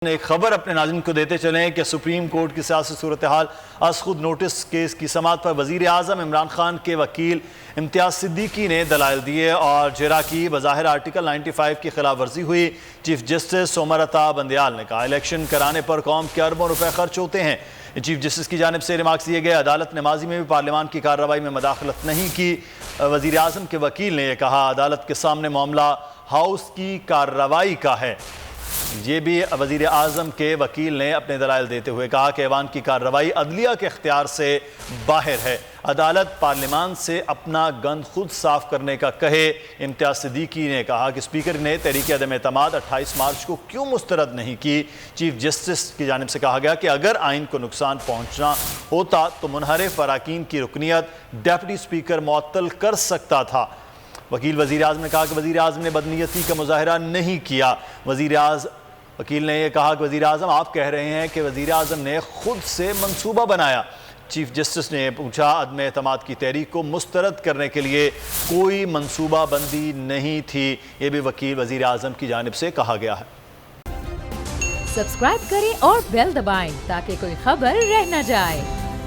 ایک خبر اپنے ناظرین کو دیتے چلیں کہ سپریم کورٹ کی سیاسی صورتحال از خود نوٹس کیس کی سماعت پر وزیر اعظم عمران خان کے وکیل امتیاز صدیقی نے دلائل دیے اور جرا کی بظاہر آرٹیکل 95 کی خلاف ورزی ہوئی۔ چیف جسٹس سومرتا بندیال نے کہا الیکشن کرانے پر قوم کے اربوں روپے خرچ ہوتے ہیں۔ چیف جسٹس کی جانب سے ریمارکس دیے گئے۔ عدالت نے ماضی میں بھی پارلیمان کی کارروائی میں مداخلت نہیں کی۔ وزیر اعظم کے وکیل نے یہ کہا عدالت کے سامنے معاملہ ہاؤس کی کارروائی کا ہے۔ یہ بھی وزیر اعظم کے وکیل نے اپنے دلائل دیتے ہوئے کہا کہ ایوان کی کارروائی عدلیہ کے اختیار سے باہر ہے۔ عدالت پارلیمان سے اپنا گند خود صاف کرنے کا کہے۔ امتیاز صدیقی نے کہا کہ اسپیکر نے تحریک عدم اعتماد 28 مارچ کو کیوں مسترد نہیں کی۔ چیف جسٹس کی جانب سے کہا گیا کہ اگر آئین کو نقصان پہنچنا ہوتا تو منحرف اراکین کی رکنیت ڈیپٹی اسپیکر معطل کر سکتا تھا۔ وزیر اعظم نے کہا کہ وزیر اعظم نے بدنیتی کا مظاہرہ نہیں کیا۔ وکیل نے یہ کہا کہ وزیر اعظم آپ کہہ رہے ہیں کہ وزیر اعظم نے خود سے منصوبہ بنایا۔ چیف جسٹس نے پوچھا عدم اعتماد کی تحریک کو مسترد کرنے کے لیے کوئی منصوبہ بندی نہیں تھی۔ یہ بھی وزیر اعظم کی جانب سے کہا گیا ہے۔ سبسکرائب کریں اور بیل دبائیں تاکہ کوئی خبر رہ نہ جائے۔